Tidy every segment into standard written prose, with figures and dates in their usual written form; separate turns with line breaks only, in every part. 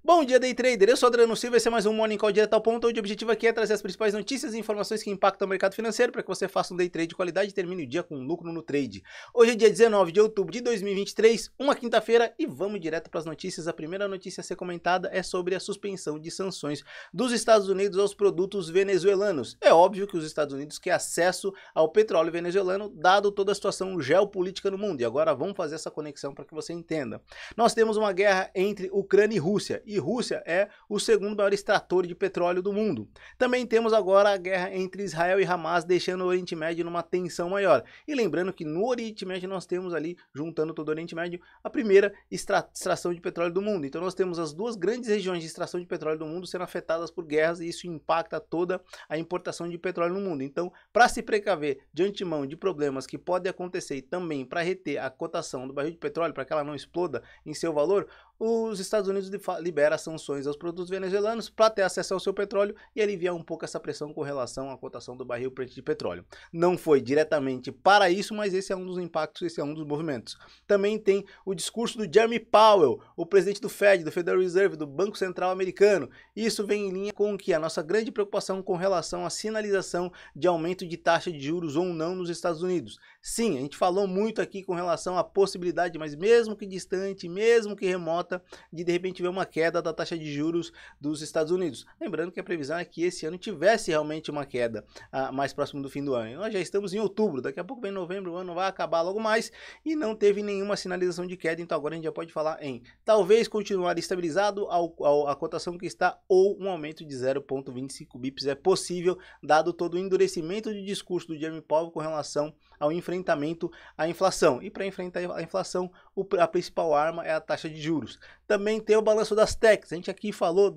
Bom dia, Day Trader. Eu sou Adriano Silva, esse é mais um Morning Call direto ao ponto, onde o objetivo aqui é trazer as principais notícias e informações que impactam o mercado financeiro para que você faça um Day Trade de qualidade e termine o dia com lucro no trade. Hoje é dia 19 de outubro de 2023, uma quinta-feira, e vamos direto para as notícias. A primeira notícia a ser comentada é sobre a suspensão de sanções dos Estados Unidos aos produtos venezuelanos. É óbvio que os Estados Unidos querem acesso ao petróleo venezuelano, dado toda a situação geopolítica no mundo. E agora vamos fazer essa conexão para que você entenda. Nós temos uma guerra entre Ucrânia e Rússia. E Rússia é o segundo maior extrator de petróleo do mundo. Também temos agora a guerra entre Israel e Hamas, deixando o Oriente Médio numa tensão maior. E lembrando que no Oriente Médio nós temos ali, juntando todo o Oriente Médio, a primeira extração de petróleo do mundo. Então nós temos as duas grandes regiões de extração de petróleo do mundo sendo afetadas por guerras, e isso impacta toda a importação de petróleo no mundo. Então, para se precaver de antemão de problemas que podem acontecer e também para reter a cotação do barril de petróleo, para que ela não exploda em seu valor, os Estados Unidos liberam sanções aos produtos venezuelanos para ter acesso ao seu petróleo e aliviar um pouco essa pressão com relação à cotação do barril de petróleo. Não foi diretamente para isso, mas esse é um dos impactos, esse é um dos movimentos. Também tem o discurso do Jeremy Powell, o presidente do Fed, do Federal Reserve, do Banco Central Americano. Isso vem em linha com que a nossa grande preocupação com relação à sinalização de aumento de taxa de juros ou não nos Estados Unidos. Sim, a gente falou muito aqui com relação à possibilidade, mas mesmo que distante, mesmo que remota, de repente ver uma queda da taxa de juros dos Estados Unidos. Lembrando que a previsão é que esse ano tivesse realmente uma queda mais próximo do fim do ano. E nós já estamos em outubro, daqui a pouco vem novembro, o ano vai acabar logo mais e não teve nenhuma sinalização de queda, então agora a gente já pode falar em talvez continuar estabilizado a cotação que está, ou um aumento de 0,25 bips é possível, dado todo o endurecimento de discurso do Jeremy Powell com relação ao enfrentamento à inflação. E para enfrentar a inflação, a principal arma é a taxa de juros. Também tem o balanço das techs. A gente aqui falou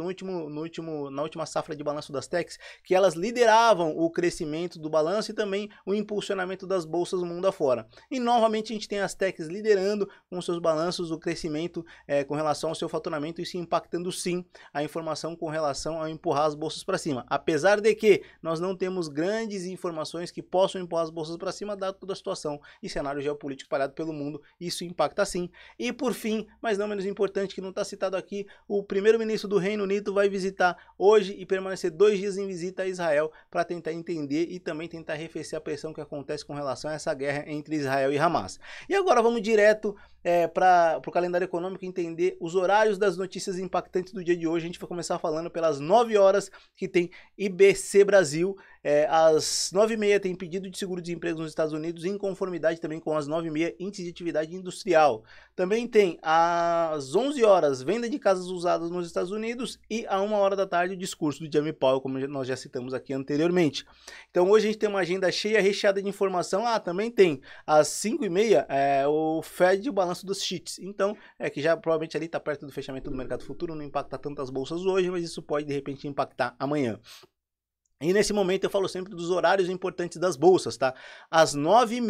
na última safra de balanço das techs que elas lideravam o crescimento do balanço e também o impulsionamento das bolsas do mundo afora. E novamente a gente tem as techs liderando com seus balanços o crescimento com relação ao seu faturamento, e isso impactando sim a informação com relação a empurrar as bolsas para cima. Apesar de que nós não temos grandes informações que possam empurrar as bolsas para cima, dado toda a situação e cenário geopolítico espalhado pelo mundo, isso impacta sim. E por fim, mas não menos importante, que não está citado aqui, o primeiro-ministro do Reino Unido vai visitar hoje e permanecer 2 dias em visita a Israel para tentar entender e também tentar arrefecer a pressão que acontece com relação a essa guerra entre Israel e Hamas. E agora vamos direto para o calendário econômico, entender os horários das notícias impactantes do dia de hoje. A gente vai começar falando pelas 9 horas, que tem IBC Brasil. Às 9h30 tem pedido de seguro-desemprego nos Estados Unidos, em conformidade também com as 9h30 índice de atividade industrial. Também tem às 11 horas venda de casas usadas nos Estados Unidos, e a 1h da tarde o discurso do Jeremy Powell, como nós já citamos aqui anteriormente. Então hoje a gente tem uma agenda cheia, recheada de informação. Também tem às 5h30 o Fed e o balanço dos sheets. Então que já provavelmente ali está perto do fechamento do mercado futuro, não impacta tanto as bolsas hoje, mas isso pode de repente impactar amanhã. E nesse momento eu falo sempre dos horários importantes das bolsas, tá? Às 9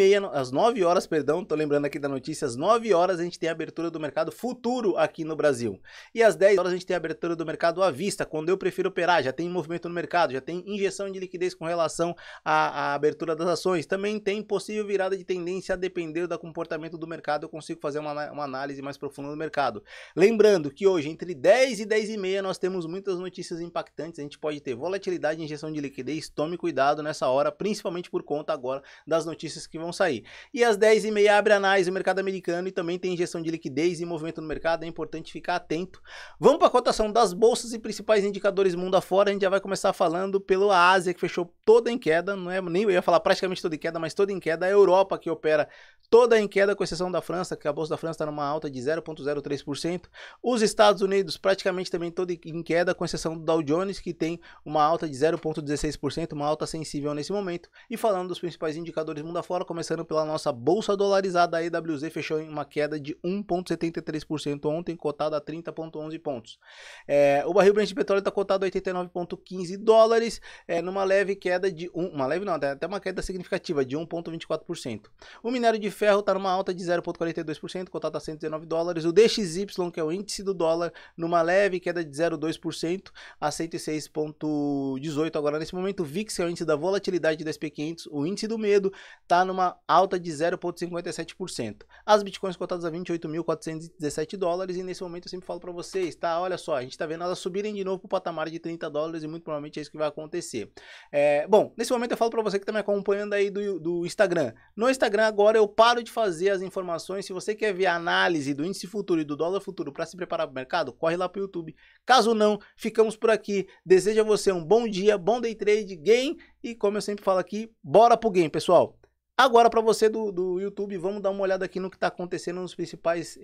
horas, perdão, tô lembrando aqui da notícia, às 9 horas a gente tem a abertura do mercado futuro aqui no Brasil. E às 10 horas a gente tem a abertura do mercado à vista, quando eu prefiro operar, já tem movimento no mercado, já tem injeção de liquidez com relação à abertura das ações. Também tem possível virada de tendência, a depender do comportamento do mercado, eu consigo fazer uma análise mais profunda do mercado. Lembrando que hoje, entre 10 e 10h30, nós temos muitas notícias impactantes. A gente pode ter volatilidade e injeção de liquidez, tome cuidado nessa hora, principalmente por conta agora das notícias que vão sair. E às 10h30 abre a análise do mercado americano e também tem injeção de liquidez e movimento no mercado, é importante ficar atento. Vamos para a cotação das bolsas e principais indicadores mundo afora. A gente já vai começar falando pela Ásia, que fechou toda em queda, não é, nem eu ia falar praticamente toda em queda, mas toda em queda. A Europa, que opera toda em queda, com exceção da França, que a bolsa da França está numa alta de 0,03%. Os Estados Unidos praticamente também toda em queda, com exceção do Dow Jones, que tem uma alta de 0,16%, uma alta sensível nesse momento. E falando dos principais indicadores mundo afora, começando pela nossa bolsa dolarizada, a EWZ fechou em uma queda de 1,73% ontem, cotado a 30,11 pontos. O barril Brent de petróleo está cotado a 89,15 dólares, numa leve queda de até uma queda significativa de 1,24%. O minério de ferro está numa alta de 0,42%, cotado a 119 dólares. O DXY, que é o índice do dólar, numa leve queda de 0,2% a 106,18 agora agora. Nesse momento, o VIX, que é o índice da volatilidade do SP500, o índice do medo, está numa alta de 0,57%. As bitcoins cotadas a 28.417 dólares, e nesse momento eu sempre falo para vocês, tá? Olha só, a gente tá vendo elas subirem de novo pro patamar de 30 dólares e muito provavelmente é isso que vai acontecer. Bom, nesse momento eu falo para você que tá me acompanhando aí do Instagram. No Instagram agora eu paro de fazer as informações. Se você quer ver a análise do índice futuro e do dólar futuro para se preparar para o mercado, corre lá pro YouTube. Caso não, ficamos por aqui. Desejo a você um bom dia, bom day trade, game, e como eu sempre falo aqui, bora pro game, pessoal. Agora, para você do YouTube, vamos dar uma olhada aqui no que está acontecendo nos principais,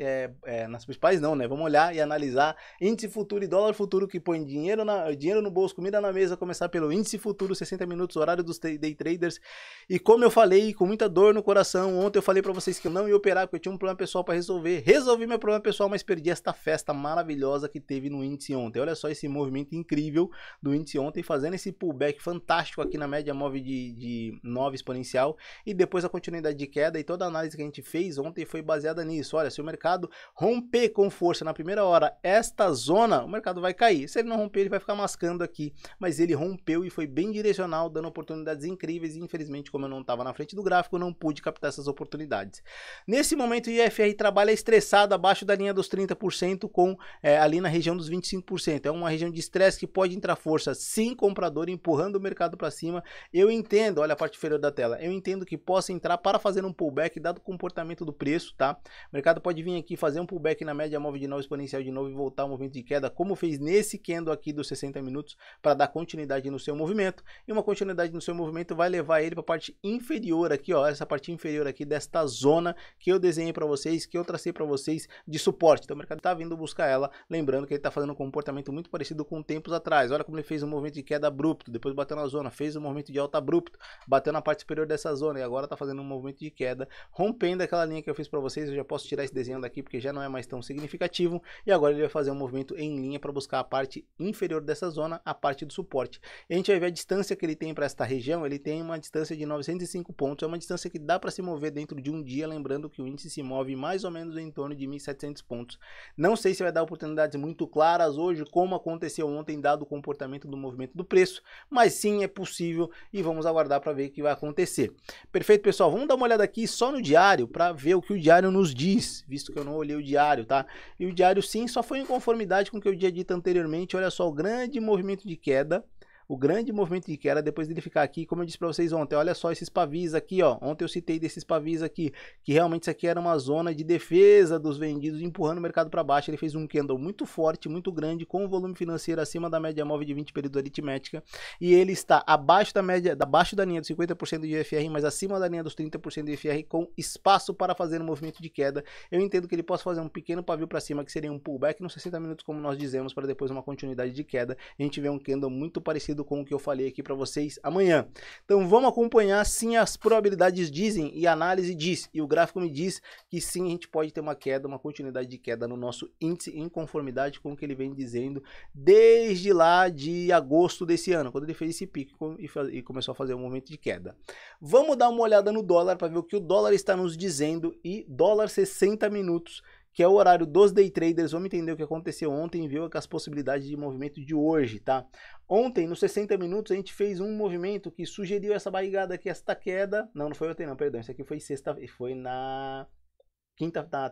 nas principais não, né? Vamos olhar e analisar índice futuro e dólar futuro, que põe dinheiro no bolso, comida na mesa. Começar pelo índice futuro, 60 minutos, horário dos day traders. E como eu falei, com muita dor no coração, ontem eu falei para vocês que eu não ia operar, porque eu tinha um problema pessoal para resolver. Resolvi meu problema pessoal, mas perdi esta festa maravilhosa que teve no índice ontem. Olha só esse movimento incrível do índice ontem, fazendo esse pullback fantástico aqui na média móvel de 9 exponencial. E depois a continuidade de queda, e toda a análise que a gente fez ontem foi baseada nisso. Olha, se o mercado romper com força na primeira hora esta zona, o mercado vai cair. Se ele não romper, ele vai ficar mascando aqui, mas ele rompeu e foi bem direcional, dando oportunidades incríveis, e infelizmente, como eu não estava na frente do gráfico, eu não pude captar essas oportunidades. Nesse momento, o IFR trabalha estressado abaixo da linha dos 30%, com ali na região dos 25%. É uma região de estresse que pode entrar força, sim, comprador, empurrando o mercado para cima. Eu entendo, olha a parte inferior da tela, eu entendo que possa entrar para fazer um pullback, dado o comportamento do preço, tá? O mercado pode vir aqui fazer um pullback na média móvel de 9 exponencial de novo e voltar ao movimento de queda, como fez nesse candle aqui dos 60 minutos, para dar continuidade no seu movimento. E uma continuidade no seu movimento vai levar ele para a parte inferior aqui, ó, essa parte inferior aqui desta zona que eu desenhei para vocês, que eu tracei para vocês de suporte. Então o mercado está vindo buscar ela, lembrando que ele está fazendo um comportamento muito parecido com tempos atrás. Olha como ele fez um movimento de queda abrupto, depois bateu na zona, fez um movimento de alta abrupto, bateu na parte superior dessa zona e agora está fazendo um movimento de queda, rompendo aquela linha que eu fiz para vocês. Eu já posso tirar esse desenho daqui porque já não é mais tão significativo, e agora ele vai fazer um movimento em linha para buscar a parte inferior dessa zona, a parte do suporte. E a gente vai ver a distância que ele tem para esta região. Ele tem uma distância de 905 pontos, é uma distância que dá para se mover dentro de um dia, lembrando que o índice se move mais ou menos em torno de 1.700 pontos. Não sei se vai dar oportunidades muito claras hoje, como aconteceu ontem, dado o comportamento do movimento do preço, mas sim, é possível, e vamos aguardar para ver o que vai acontecer. Perfeito, pessoal? Vamos dar uma olhada aqui só no diário para ver o que o diário nos diz, visto que eu não olhei o diário, tá? E o diário sim só foi em conformidade com o que eu tinha dito anteriormente. Olha só o grande movimento de queda. O grande movimento de queda, depois dele ficar aqui, como eu disse para vocês ontem, olha só esses pavis aqui, ó. Ontem eu citei desses pavis aqui, que realmente isso aqui era uma zona de defesa dos vendidos, empurrando o mercado para baixo. Ele fez um candle muito forte, muito grande, com um volume financeiro acima da média móvel de 20 períodos aritmética, e ele está abaixo da média, abaixo da linha dos 50% de IFR, mas acima da linha dos 30% de IFR, com espaço para fazer um movimento de queda. Eu entendo que ele possa fazer um pequeno pavio para cima, que seria um pullback nos 60 minutos, como nós dizemos, para depois uma continuidade de queda. A gente vê um candle muito parecido com o que eu falei aqui para vocês amanhã. Então vamos acompanhar. Sim, as probabilidades dizem e a análise diz, e o gráfico me diz que sim, a gente pode ter uma queda, uma continuidade de queda no nosso índice, em conformidade com o que ele vem dizendo desde lá de agosto desse ano, quando ele fez esse pico e começou a fazer um movimento de queda. Vamos dar uma olhada no dólar para ver o que o dólar está nos dizendo. E dólar 60 minutos, que é o horário dos day traders. Vamos entender o que aconteceu ontem e ver as possibilidades de movimento de hoje, tá? Ontem, nos 60 minutos, a gente fez um movimento que sugeriu essa barrigada aqui, essa queda. Não foi ontem não, perdão, isso aqui foi sexta, foi na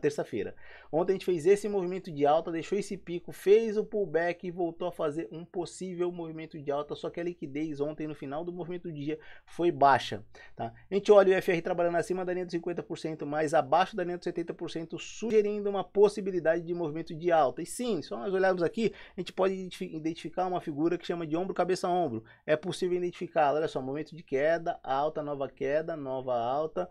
terça-feira. Ontem a gente fez esse movimento de alta, deixou esse pico, fez o pullback e voltou a fazer um possível movimento de alta, só que a liquidez ontem no final do movimento do dia foi baixa, tá? A gente olha o IFR trabalhando acima da linha dos 50%, mas abaixo da linha dos 70%, sugerindo uma possibilidade de movimento de alta. E sim, se nós olharmos aqui, a gente pode identificar uma figura que chama de ombro, cabeça, ombro. É possível identificar, olha só, movimento de queda, alta, nova alta,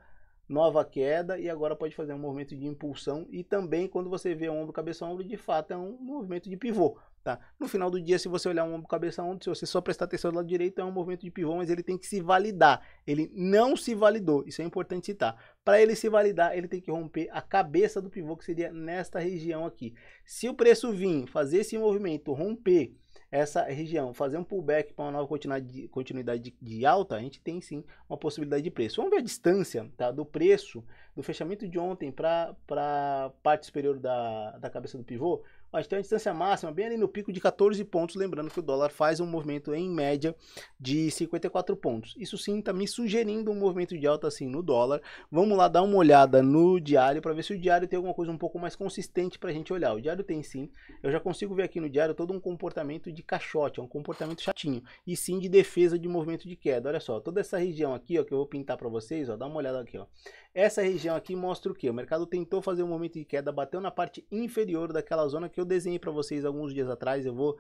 nova queda, e agora pode fazer um movimento de impulsão. E também quando você vê ombro, cabeça, ombro, de fato é um movimento de pivô, tá? No final do dia, se você olhar um ombro, cabeça, ombro, se você só prestar atenção do lado direito, é um movimento de pivô, mas ele tem que se validar. Ele não se validou, isso é importante citar. Para ele se validar, ele tem que romper a cabeça do pivô, que seria nesta região aqui. Se o preço vir fazer esse movimento, romper essa região, fazer um pullback para uma nova continuidade de alta, a gente tem sim uma possibilidade de preço. Vamos ver a distância, tá, do preço do fechamento de ontem para a parte superior da cabeça do pivô. Ó, a gente tem uma distância máxima bem ali no pico de 14 pontos, lembrando que o dólar faz um movimento em média de 54 pontos. Isso sim está me sugerindo um movimento de alta assim no dólar. Vamos lá dar uma olhada no diário para ver se o diário tem alguma coisa um pouco mais consistente para a gente olhar. O diário tem sim, eu já consigo ver aqui no diário todo um comportamento de caixote, é um comportamento chatinho, e sim de defesa de movimento de queda. Olha só, toda essa região aqui, ó, que eu vou pintar para vocês, ó, dá uma olhada aqui, ó. Essa região aqui mostra o que? O mercado tentou fazer um movimento de queda, bateu na parte inferior daquela zona que eu desenhei para vocês alguns dias atrás. Eu vou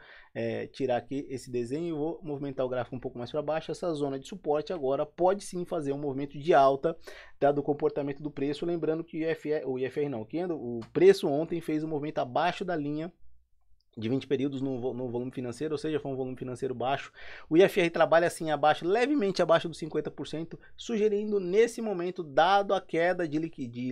tirar aqui esse desenho e vou movimentar o gráfico um pouco mais para baixo. Essa zona de suporte agora pode sim fazer um movimento de alta, dado o comportamento do preço. Lembrando que o preço ontem fez um movimento abaixo da linha de 20 períodos no volume financeiro, ou seja, foi um volume financeiro baixo. O IFR trabalha assim abaixo, levemente abaixo dos 50%, sugerindo nesse momento, dado a queda de liquidez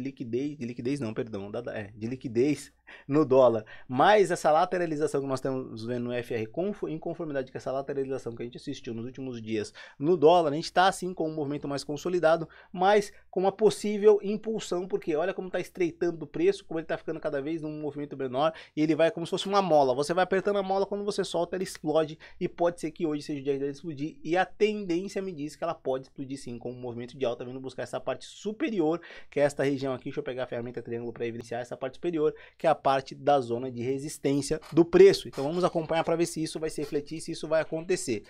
no dólar, mas essa lateralização que nós estamos vendo no IFR, em conformidade com essa lateralização que a gente assistiu nos últimos dias no dólar, a gente está assim com um movimento mais consolidado, mas com uma possível impulsão, porque olha como está estreitando o preço, como ele está ficando cada vez num movimento menor, e ele vai como se fosse uma mola. Você vai apertando a mola, quando você solta, ela explode, e pode ser que hoje seja o dia dela explodir, e a tendência me diz que ela pode explodir sim, com um movimento de alta, vindo buscar essa parte superior, que é esta região aqui. Deixa eu pegar a ferramenta triângulo para evidenciar essa parte superior, que é a parte da zona de resistência do preço. Então vamos acompanhar para ver se isso vai se refletir, se isso vai acontecer.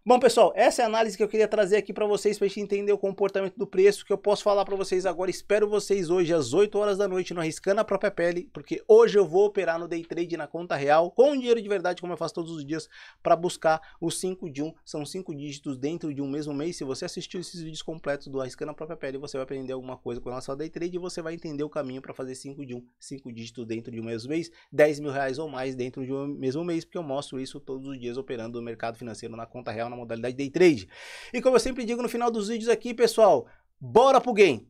Bom, pessoal, essa é a análise que eu queria trazer aqui para vocês, para a gente entender o comportamento do preço, que eu posso falar para vocês agora. Espero vocês hoje às 8 horas da noite no Arriscando a Própria Pele, porque hoje eu vou operar no Day Trade na conta real, com dinheiro de verdade, como eu faço todos os dias, para buscar os 5 de 1. São 5 dígitos dentro de um mesmo mês. Se você assistiu esses vídeos completos do Arriscando a Própria Pele, você vai aprender alguma coisa com relação ao Day Trade, e você vai entender o caminho para fazer 5 de 1, 5 dígitos dentro de um mesmo mês, 10 mil reais ou mais dentro de um mesmo mês, porque eu mostro isso todos os dias operando no mercado financeiro na conta real, na modalidade Day Trade. E como eu sempre digo no final dos vídeos aqui, pessoal, bora pro game!